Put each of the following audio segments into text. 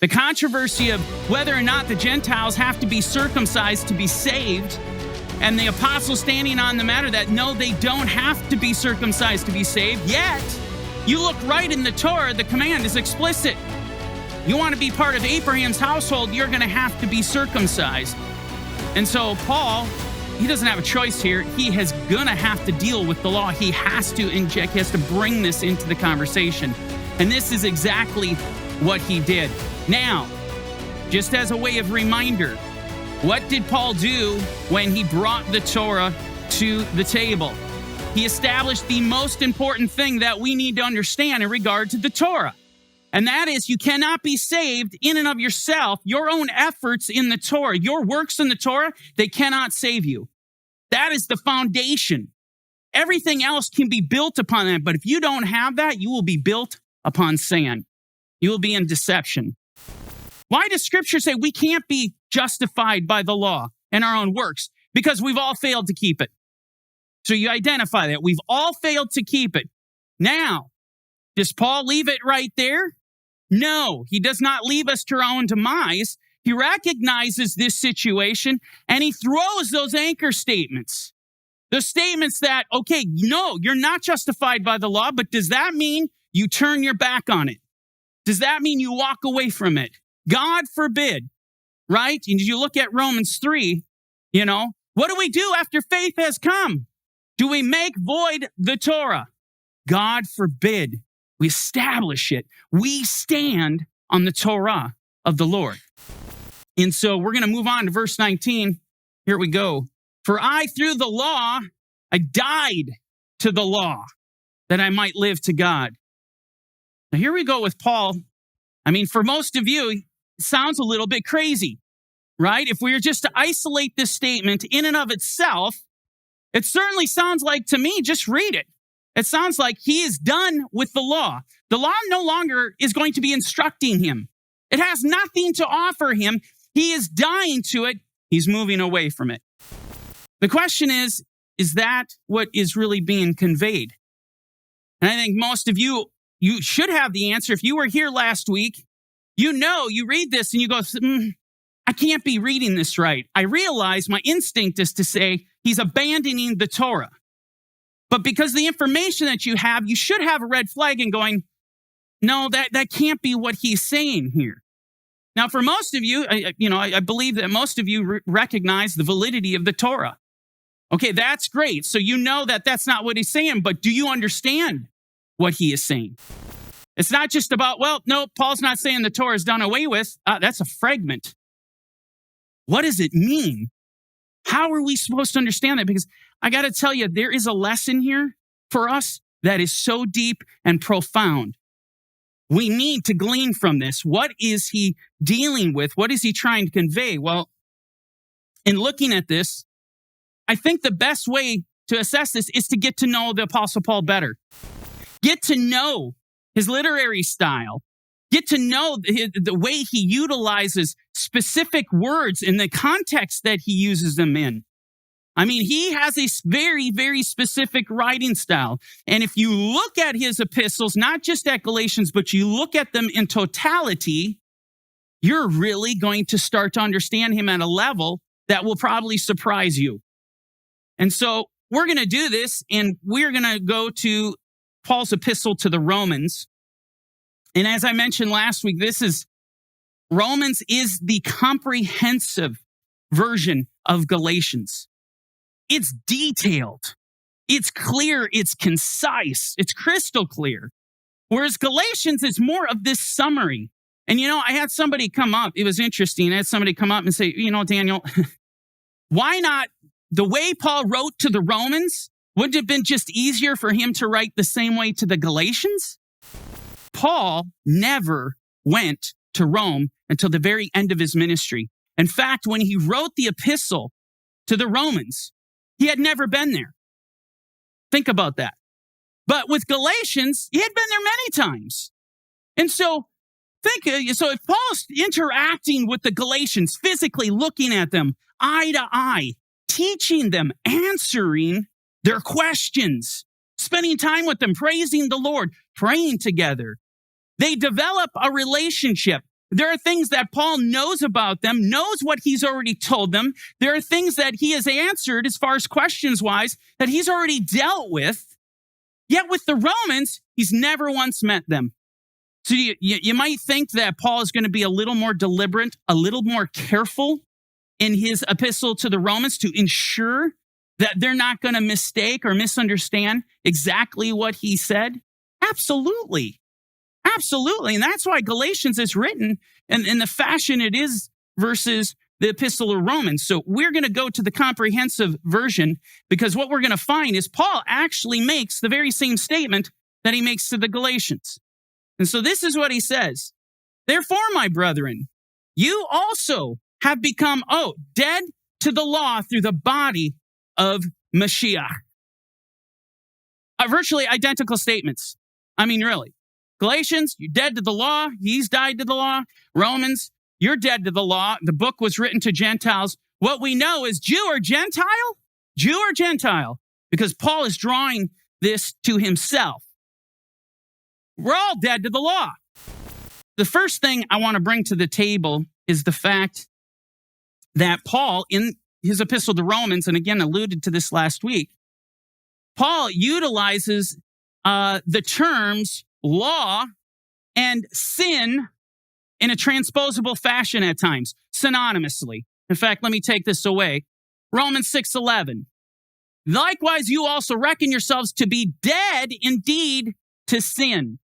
The controversy of whether or not the Gentiles have to be circumcised to be saved, and the apostles standing on the matter that no, they don't have to be circumcised to be saved. Yet, you look right in the Torah, the command is explicit. You want to be part of Abraham's household, you're going to have to be circumcised. And so Paul, he doesn't have a choice here. He is going to have to deal with the law. He has to inject, he has to bring this into the conversation. And this is exactly what he did. Now, just as a way of reminder, what did Paul do when he brought the Torah to the table? He established the most important thing that we need to understand in regard to the Torah. And that is, you cannot be saved in and of yourself. Your own efforts in the Torah, your works in the Torah, they cannot save you. That is the foundation. Everything else can be built upon that. But if you don't have that, you will be built upon sand. You will be in deception. Why does Scripture say we can't be justified by the law and our own works? Because we've all failed to keep it. So you identify that. We've all failed to keep it. Now, does Paul leave it right there? No, he does not leave us to our own demise. He recognizes this situation and he throws those anchor statements. Those statements that, okay, no, you're not justified by the law, but does that mean you turn your back on it? Does that mean you walk away from it? God forbid, right? And you look at Romans 3, what do we do after faith has come? Do we make void the Torah? God forbid. We establish it. We stand on the Torah of the Lord. And so we're going to move on to verse 19. Here we go. For I, through the law, I died to the law that I might live to God. Now here we go with Paul. For most of you, it sounds a little bit crazy, right? If we were just to isolate this statement in and of itself, it certainly sounds like to me, just read it. It sounds like he is done with the law. The law no longer is going to be instructing him. It has nothing to offer him. He is dying to it. He's moving away from it. The question is that what is really being conveyed? And I think most of you should have the answer. If you were here last week, you read this and you go, I can't be reading this right. I realize my instinct is to say he's abandoning the Torah. But because the information that you have, you should have a red flag and going, no, that can't be what he's saying here. Now, for most of you, I believe that most of you recognize the validity of the Torah. Okay, that's great. So you know that that's not what he's saying, but do you understand what he is saying? It's not just about, no, Paul's not saying the Torah is done away with. That's a fragment. What does it mean? How are we supposed to understand that? Because I got to tell you, there is a lesson here for us that is so deep and profound. We need to glean from this. What is he dealing with? What is he trying to convey? Well, in looking at this, I think the best way to assess this is to get to know the Apostle Paul better. Get to know his literary style. Get to know the way he utilizes specific words in the context that he uses them in. He has a very, very specific writing style. And if you look at his epistles, not just at Galatians, but you look at them in totality, you're really going to start to understand him at a level that will probably surprise you. And so we're going to do this, and we're going to go to Paul's epistle to the Romans. And as I mentioned last week, Romans is the comprehensive version of Galatians. It's detailed. It's clear. It's concise. It's crystal clear. Whereas Galatians is more of this summary. And I had somebody come up. It was interesting. I had somebody come up and say, Daniel, why not the way Paul wrote to the Romans? Wouldn't it have been just easier for him to write the same way to the Galatians? Paul never went to Rome until the very end of his ministry. In fact, when he wrote the epistle to the Romans, he had never been there. Think about that. But with Galatians, he had been there many times. And so if Paul's interacting with the Galatians, physically looking at them, eye to eye, teaching them, answering their questions, spending time with them, praising the Lord, praying together, they develop a relationship. There are things that Paul knows about them, knows what he's already told them. There are things that he has answered as far as questions-wise that he's already dealt with. Yet with the Romans, he's never once met them. So you might think that Paul is going to be a little more deliberate, a little more careful in his epistle to the Romans to ensure that they're not going to mistake or misunderstand exactly what he said. Absolutely. Absolutely. And that's why Galatians is written in the fashion it is versus the epistle of Romans. So we're going to go to the comprehensive version because what we're going to find is Paul actually makes the very same statement that he makes to the Galatians. And so this is what he says. Therefore, my brethren, you also have become, dead to the law through the body of Mashiach. Virtually identical statements. I mean, really. Galatians, you're dead to the law. He's died to the law. Romans, you're dead to the law. The book was written to Gentiles. What we know is Jew or Gentile? Jew or Gentile? Because Paul is drawing this to himself. We're all dead to the law. The first thing I want to bring to the table is the fact that Paul, in his epistle to Romans, and again alluded to this last week, Paul utilizes the terms law and sin in a transposable fashion at times, synonymously. In fact, let me take this away. Romans 6:11. Likewise, you also reckon yourselves to be dead indeed to sin.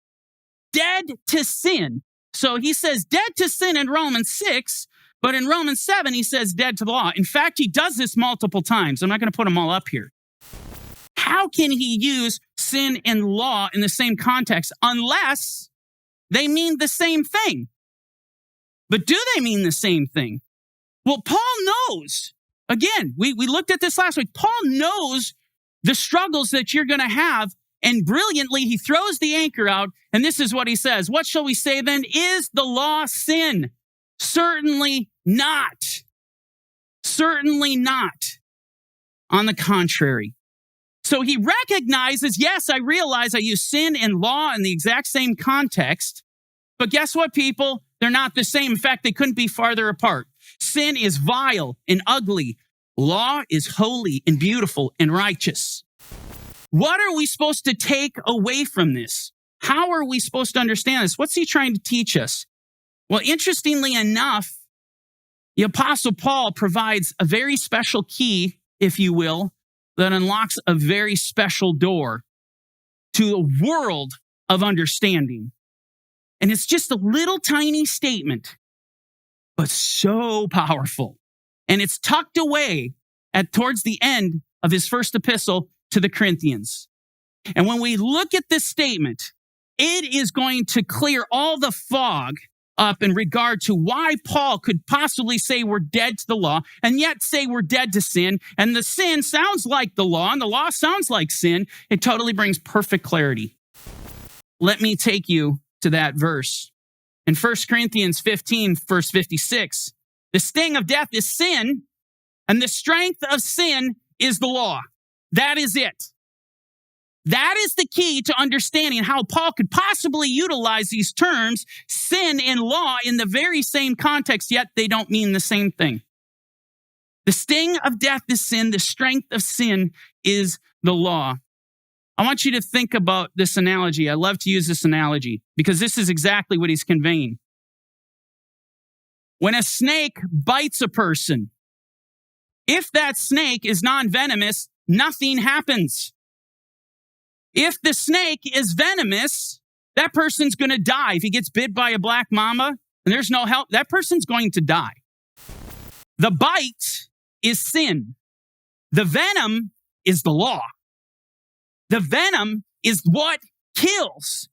Dead to sin. So he says dead to sin in Romans 6, but in Romans 7, he says dead to the law. In fact, he does this multiple times. I'm not going to put them all up here. How can he use sin and law in the same context unless they mean the same thing? But do they mean the same thing? Well, Paul knows. Again, we looked at this last week. Paul knows the struggles that you're going to have, and brilliantly, he throws the anchor out, and this is what he says. What shall we say then? Is the law sin? Certainly not. Certainly not. On the contrary. So he recognizes, yes, I realize I use sin and law in the exact same context, but guess what, people? They're not the same. In fact, they couldn't be farther apart. Sin is vile and ugly. Law is holy and beautiful and righteous. What are we supposed to take away from this? How are we supposed to understand this? What's he trying to teach us? Well, interestingly enough, the Apostle Paul provides a very special key, if you will, that unlocks a very special door to a world of understanding. And it's just a little tiny statement, but so powerful. And it's tucked away towards the end of his first epistle to the Corinthians. And when we look at this statement, it is going to clear all the fog up in regard to why Paul could possibly say we're dead to the law and yet say we're dead to sin. And the sin sounds like the law and the law sounds like sin. It totally brings perfect clarity. Let me take you to that verse. In 1 Corinthians 15, verse 56, the sting of death is sin, and the strength of sin is the law. That is it. That is the key to understanding how Paul could possibly utilize these terms, sin and law, in the very same context, yet they don't mean the same thing. The sting of death is sin. The strength of sin is the law. I want you to think about this analogy. I love to use this analogy because this is exactly what he's conveying. When a snake bites a person, if that snake is non-venomous, nothing happens. If the snake is venomous, that person's going to die. If he gets bit by a black mamba and there's no help, that person's going to die. The bite is sin. The venom is the law. The venom is what kills.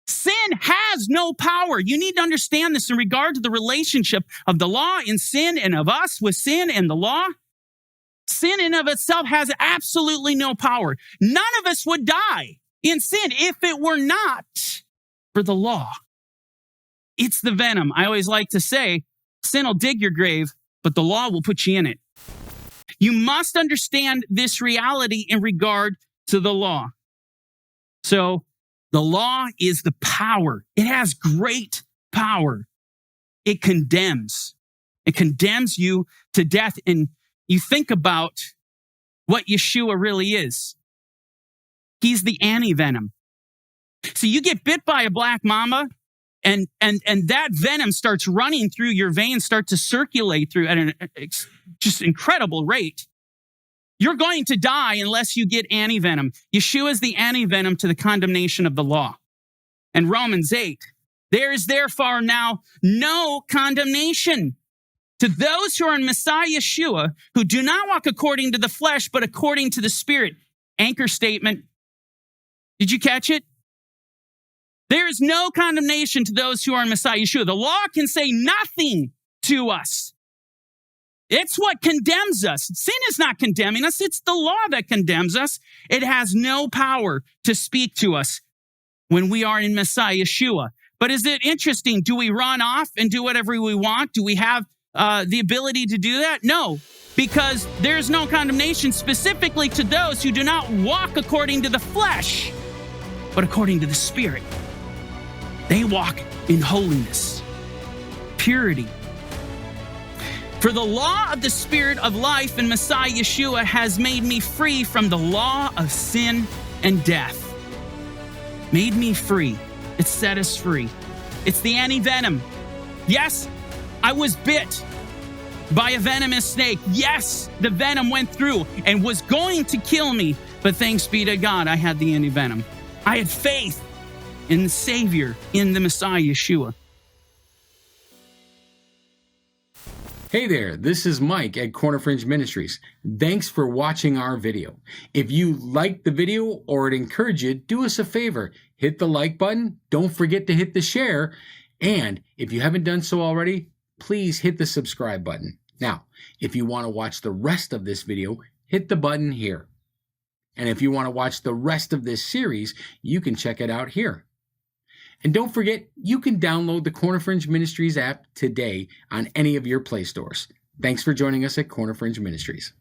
Sin has no power. You need to understand this in regard to the relationship of the law and sin and of us with sin and the law. Sin in of itself has absolutely no power. None of us would die in sin if it were not for the law. It's the venom. I always like to say, sin will dig your grave, but the law will put you in it. You must understand this reality in regard to the law. So the law is the power. It has great power. it condemns. It condemns you to death. And you think about what Yeshua really is. He's the anti-venom. So you get bit by a black mamba, and that venom starts running through your veins, start to circulate through at an just incredible rate. You're going to die unless you get anti-venom. Yeshua is the anti-venom to the condemnation of the law. And Romans 8, there is therefore now no condemnation to those who are in Messiah Yeshua, who do not walk according to the flesh, but according to the Spirit. Anchor statement. Did you catch it? There is no condemnation to those who are in Messiah Yeshua. The law can say nothing to us. It's what condemns us. Sin is not condemning us. It's the law that condemns us. It has no power to speak to us when we are in Messiah Yeshua. But is it interesting? Do we run off and do whatever we want? Do we have the ability to do that? No, because there's no condemnation specifically to those who do not walk according to the flesh, but according to the Spirit. They walk in holiness, purity. For the law of the Spirit of life in Messiah Yeshua has made me free from the law of sin and death. Made me free. It set us free. It's the anti-venom. Yes, I was bit by a venomous snake. Yes, the venom went through and was going to kill me. But thanks be to God, I had the anti-venom. I had faith in the Savior, in the Messiah Yeshua. Hey there, this is Mike at Corner Fringe Ministries. Thanks for watching our video. If you liked the video or it encouraged you, do us a favor. Hit the like button. Don't forget to hit the share. And if you haven't done so already, please hit the subscribe button. Now, if you want to watch the rest of this video, hit the button here. And if you want to watch the rest of this series, you can check it out here. And don't forget, you can download the Corner Fringe Ministries app today on any of your Play stores. Thanks for joining us at Corner Fringe Ministries.